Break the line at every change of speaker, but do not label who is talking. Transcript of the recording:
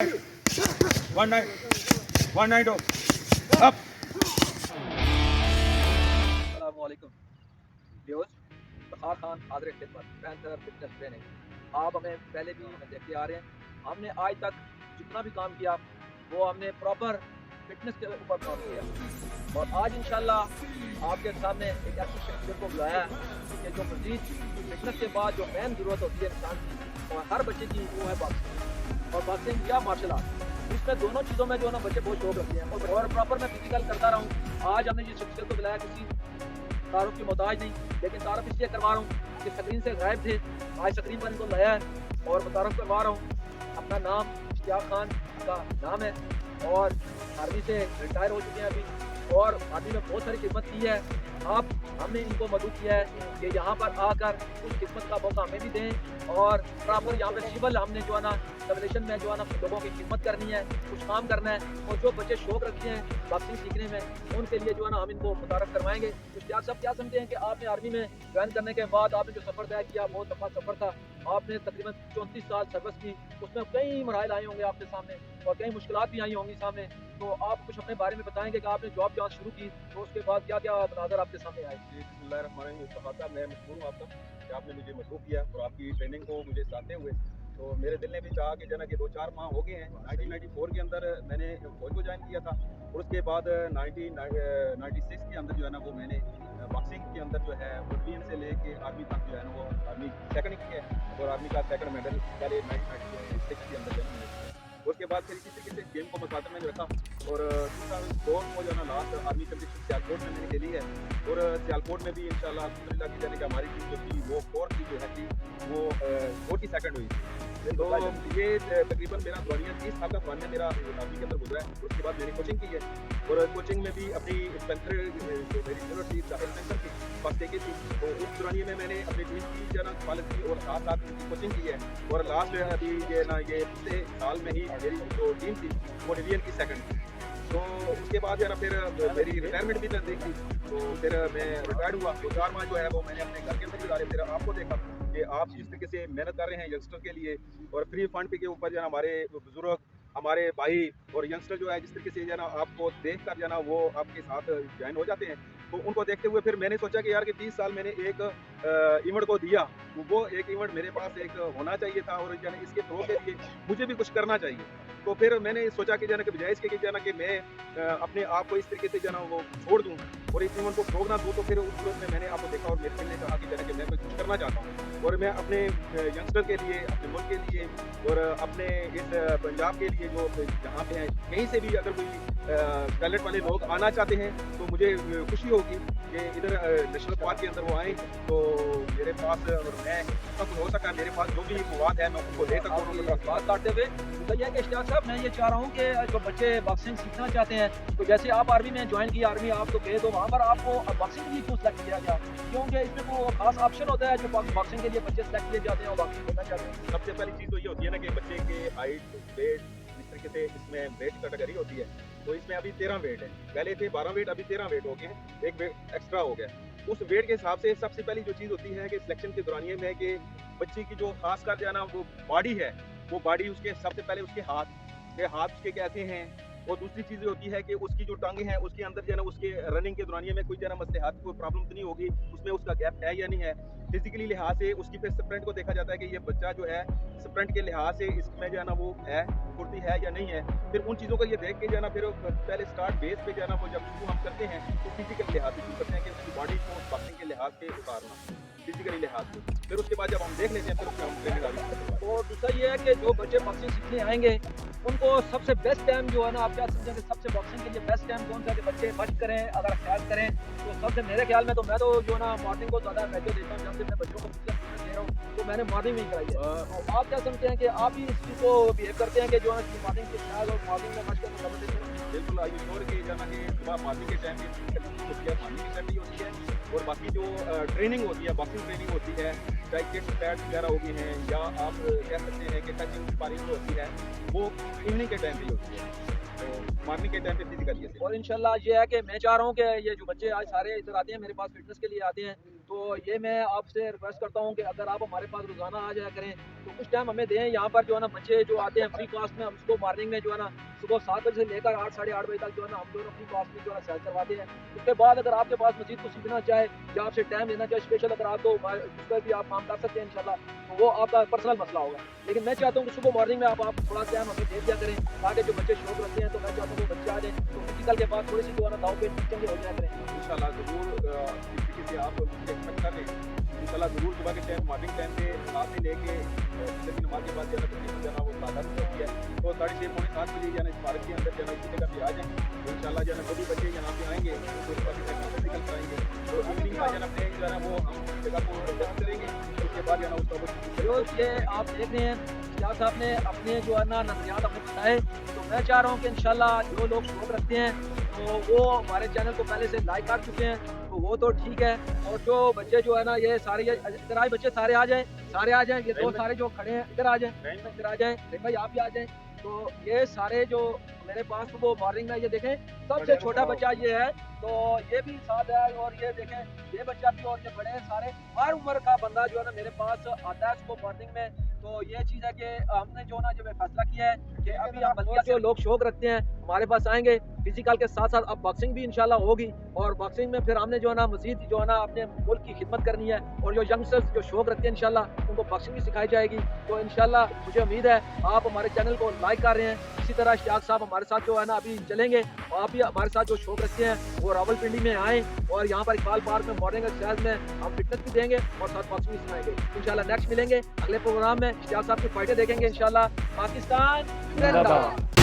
192 up.
अस्सलामुअलैकुम viewers, फ़ख़ार Khan हाज़िर खिदमत पैंथर फिटनेस ट्रेनिंग। आप हमें पहले भी देखते आ रहे हैं। हमने आज तक जितना भी काम किया वो हमने प्रॉपर फिटनेस के ऊपर काम किया और आज इंशाल्लाह आपके सामने एक ऐसे शख्सियत को बुलाया है कि जो मज़ीद फिटनेस के बाद जो मेन ज़रूरत होती है इंसान की और हर बच्चे की वो है बॉक्सिंग और बॉक्सिंग या मार्शल आर्ट। इसमें दोनों चीज़ों में जो है ना बच्चे बहुत शौक रखते हैं और प्रॉपर मैं फिजिकल करता रहा हूँ। आज हमने जिस शख्सियत को बुलाया किसी तारुफ की मोहताज नहीं, लेकिन तारुफ इसलिए करवा रहा हूँ कि स्क्रीन से गायब थे, आज स्क्रीन पर इनको लाया है और मुतारफ़ करवा रहा हूँ। अपना नाम इश्तियाक खान का नाम है और आर्मी से रिटायर हो चुके हैं अभी और आर्मी में बहुत सारी खिदमत की है। आप हमने इनको मदद किया है कि यहाँ पर आकर उस खिदमत का मौका हमें भी दें और प्रॉपर यहाँ पे सिविल हमने जो है ना रेवोल्यूशन में जो है ना लोगों की खिदमत करनी है, कुछ काम करना है और जो बच्चे शौक रखते हैं बॉक्सिंग सीखने में उनके लिए जो है ना हम इनको मुतारफ़ करवाएंगे। इश्तियाक साहब, क्या समझते हैं कि आपने आर्मी में ज्वाइन करने के बाद आपने जो सफ़र तय किया बहुत लंबा सफ़र था, आपने तकरीबन 34 साल सर्विस की, उसमें कई मराहल आए होंगे आपके सामने और कई मुश्किलात भी आई होंगी सामने, तो आप कुछ अपने बारे में बताएंगे कि आपने जॉब जहाँ शुरू की तो उसके बाद क्या क्या मनाज़र आपके सामने आए?
जी, बिस्मिल्लाहिर्रहमानिर्रहीम। फ़ख़ार साहब, मैं मशकूर हूँ आपका कि आपने मुझे मसरूफ़ किया और आपकी ट्रेनिंग को मुझे साथते हुए तो मेरे दिल ने भी चाहा कि जो है ना कि 2-4 माह हो गए हैं। 1994 के अंदर मैंने फ़ौज को जॉइन किया था और उसके बाद 1996 के अंदर जो है ना वो मैंने बॉक्सिंग के अंदर जो है बटालियन से लेके आर्मी तक जो है ना वो आर्मी सेकंड की है और आर्मी का सेकंड मेडल पहले 1996 के अंदर जो है ना मैंने किया। उसके बाद फिर इसी तरीके से गेम को मसातर में रखा और 2004 को जो है ना लास्ट आर्मी कंपटीशन सियालकोट में मैंने खेली है और सियालकोट में भी इंशाल्लाह अल्हम्दुलिल्लाह की जाने कि हमारी टीम जो थी वो फोर्थ की जो है थी वो 42nd हुई थी। तो ये तकरीबन मेरा दौरानिया 30 साल का दौरानिया मेरा आर्मी के अंदर गुजरा है। उसके बाद मैंने कोचिंग की है और कोचिंग में भी अपनी स्पेंसर जो मेरी जरूरत थी स्पेंसर की फर्स्ट की थी, तो उस दौरानिया में मैंने अपनी टीम की जो है ना हिफाजत की और साथ साथ उनकी कोचिंग की है और लास्ट अभी ये ना ये पिछले साल में ही मेरी जो टीम थी वो डिवीजन की सेकंड थी। तो उसके बाद जो है ना फिर मेरी रिटायरमेंट भी नज़दीक थी, तो फिर मैं रिटायर्ड हुआ। 2-4 माह जो है वो मैंने अपने घर के अंदर गुजारे। फिर आपको देखा कि आप जिस तरीके से मेहनत कर रहे हैं यंगस्टर के लिए और फ्री फंड पे के ऊपर जो है हमारे बुजुर्ग हमारे भाई और यंगस्टर जो है जिस तरीके से जो है ना आपको देख कर जो है ना वो आपके साथ ज्वाइन हो जाते हैं, तो उनको देखते हुए फिर मैंने सोचा कि यार कि 30 साल मैंने एक इवेंट को दिया, तो वो एक इवेंट मेरे पास एक होना चाहिए था और जो है इसके थ्रो के लिए मुझे भी कुछ करना चाहिए। तो फिर मैंने सोचा कि जो है ना कि बजाय इसके कि जो है ना कि मैं अपने आप को इस तरीके से जो है ना वो छोड़ दूँ और इस इवेंट को फ्रोग ना दूँ, तो फिर उस सूरत में मैंने आपको देखा और मेरे दिल ने कहा कि जो है ना कि मैं कुछ करना चाहता हूँ और मैं अपने यंगस्टर के लिए, अपने मुल्क के लिए और अपने इस पंजाब के लिए जो जहाँ पे हैं कहीं से भी अगर कोई टैलेंट वाले लोग आना चाहते हैं तो मुझे खुशी होगी कि इधर नेशनल पार्क के अंदर वो आएँ, तो मेरे पास और मैं जितना कुछ हो सका मेरे पास जो भी मवाद है मैं उनको दे सकूँ।
बात काटते हुए तो यह कि इश्तियाक साहब, मैं ये चाह रहा हूँ कि जो बच्चे बॉक्सिंग सीखना चाहते हैं तो जैसे आप आर्मी में ज्वाइन की, आर्मी आप तो गए तो वहाँ पर आपको बॉक्सिंग के लिए क्यों सेलेक्ट किया गया? क्योंकि इसमें कोई खास ऑप्शन होता है जो बॉक्सिंग के लिए बच्चे सेलेक्ट किए जाते हैं और बॉक्सिंग करना चाहते हैं?
सबसे पहली चीज़ तो ये होती है ना कि बच्चे के हाइट, वेट, इस तरीके से इसमें वेट कैटेगरी होती है, तो इसमें अभी 13 वेट है। पहले थे 12 वेट, अभी 13 वेट हो गए हैं, एक वेट एक्स्ट्रा हो गया। उस वेट के हिसाब से सबसे पहली जो चीज़ होती है कि सिलेक्शन के दौरानिए में कि बच्चे की जो खासकर जो है ना वो बॉडी है, वो बॉडी उसके सबसे पहले उसके हाथ उसके कैसे हैं और दूसरी चीज़ ये होती है कि उसकी जो टांगे हैं उसके अंदर जो है ना उसके रनिंग के दौरानिए में कोई जो है ना मसले हाथ को प्रॉब्लम तो नहीं होगी, उसमें उसका गैप है या नहीं है। फिजिकली लिहाज से उसकी फिर स्प्रिंट को देखा जाता है कि ये बच्चा जो है स्प्रिंट के लिहाज से इसमें जो है ना वो है फुर्ती है या नहीं है। फिर उन चीज़ों को ये देख के जो है ना फिर पहले स्टार्ट बेस पे जो है ना वो जब शुरू हम करते हैं तो फिजिकल लिहाज से शुरू करते हैं कि उसकी बॉडी को बॉक्सिंग के लिहाज से उतारना, फिजिकली लिहाज से। फिर उसके बाद जब हम देख लेते हैं फिर उसमें हम ट्रेनिंग आगे करते हैं।
और दूसरा ये है कि जो बच्चे बॉक्सिंग सीखने आएंगे उनको सबसे बेस्ट टाइम जो है ना आप क्या समझेंगे सबसे बॉक्सिंग के लिए बेस्ट टाइम कौन सा है कि बच्चे मश्क करें? अगर ख्याल करें तो सबसे मेरे ख्याल में तो मैं तो जो है ना मॉर्निंग को ज़्यादा वैल्यू देता हूँ, जब से मैं बच्चों को फिजिकल फिटनेस दे रहा हूँ तो मैंने मॉर्निंग में ही कराई है। तो आप क्या समझते हैं कि आप भी इस चीज़ को बिहेव करते हैं कि जो है मॉर्निंग के ख्याल और मॉर्निंग में मश्क करना जबरदस्त?
बिल्कुल, आई श्योर कि जो है ना कि सुबह मॉर्निंग के टाइम पे होती है, मॉर्निंग के टाइम भी होती है और बाकी जो ट्रेनिंग होती है, बॉक्सिंग ट्रेनिंग होती है, चाहे किक्स, पैड्स वगैरह हो गई हैं या आप कह सकते हैं कि टचिंग स्पारिंग जो होती है वो इवनिंग के टाइम पे ही होती है, तो मॉर्निंग के टाइम पे फिजिकल।
और इंशाल्लाह ये है कि मैं चाह रहा हूँ कि ये जो बच्चे आज सारे इधर आते हैं मेरे पास फिटनेस के लिए आते हैं तो ये मैं आपसे रिक्वेस्ट करता हूँ कि अगर आप हमारे पास रोज़ाना आ जाया करें तो कुछ टाइम हमें दें। यहाँ पर जो है ना बच्चे जो आते हैं फ्री कॉस्ट में, हम उसको मॉर्निंग में जो है ना सुबह 7 बजे से लेकर 8 साढ़े 8 बजे तक जो है ना हम दोनों फ्री कॉस्ट में जो है ना सैर करवाते हैं। उसके बाद अगर आपके पास मजीद कुछ सीखना चाहे या आपसे टाइम लेना चाहे स्पेशल, अगर आपको उस पर भी आप काम कर सकते हैं इंशाल्लाह, तो वो आपका पर्सनल मसला होगा। लेकिन मैं चाहता हूँ कि सुबह मॉर्निंग में आप थोड़ा टाइम हमें दे दिया करें, ताकि जो बच्चे शौक रखते हैं तो मैं चाहता हूँ वो बच्चे आ जाएँ तो फिजिकल के बाद थोड़ी सी जो है ना दाव पे चंगे हो जाया करें।
इंशाल्लाह ज़रूर जिस तरीके से आप मुझे एक्सपेक्ट कर रहे हैं, इंशाल्लाह ज़रूर सुबह के टाइम मॉर्निंग टाइम पे रात से लेके फजर की नमाज के बाद जो है ना वो तादाद होती है, तो 6:30 पौने 7 बजे जो है ना इस पार्क के अंदर जो है ना इसी जगह पे आ जाएँ। तो इंशाल्लाह जो है ना सभी बच्चे यहाँ पे आएँगे तो सुबह के टाइम फिजिकल कराएँगे, तो इवनिंग में जो है ना अपने जो है ना वो हम इस जगह को एडजस्ट करेंगे। उसके बाद जो है ना उसका
जो ये आप देख रहे हैं क्या साहब ने अपने जो है ना नजरियात अपने बताए, तो मैं चाह रहा हूँ कि इंशाल्लाह जो लोग शौक रखते हैं तो वो हमारे चैनल को पहले से लाइक कर चुके हैं, तो वो तो ठीक है। और जो बच्चे जो है ना ये सारे इधर आए बच्चे सारे आ जाएं, ये दो सारे जो खड़े हैं इधर आ जाएं, भाई आप भी आ जाएं। तो ये सारे जो मेरे पास वो मॉर्निंग में ये देखें सबसे छोटा बच्चा ये है, तो ये भी साथ है, और ये देखें ये बच्चा भी, और ये बड़े हैं सारे, हर उम्र का बंदा जो है ना मेरे पास आता है सुबह मॉर्निंग में। तो ये चीज़ है कि हमने जो ना जो फैसला किया है कि अभी हम बल्कि जो लोग शौक रखते हैं हमारे पास आएंगे, फिजिकल के साथ साथ अब बॉक्सिंग भी इंशाल्लाह होगी, और बॉक्सिंग में फिर हमने जो है ना मजीद जो है ना अपने मुल्क की खिदमत करनी है, और जो यंगस्टर्स जो शौक रखते हैं इंशाल्लाह उनको बॉक्सिंग भी सिखाई जाएगी। तो इंशाल्लाह मुझे उम्मीद है आप हमारे चैनल को लाइक कर रहे हैं, इसी तरह इश्तियाक साहब हमारे साथ जो है ना अभी चलेंगे, और आप भी हमारे साथ जो शौक रखते हैं वो रावलपिंडी में आएँ, और यहाँ पर इकबाल पार्क में मॉर्निंग एक्सरसाइज में हम फिटनेस भी देंगे और साथ बॉक्सिंग भी सिखाएंगे। इंशाल्लाह नेक्स्ट मिलेंगे अगले प्रोग्राम में, इश्तियाक साहब की फाइटें देखेंगे इंशाल्लाह। पाकिस्तान जिंदाबाद।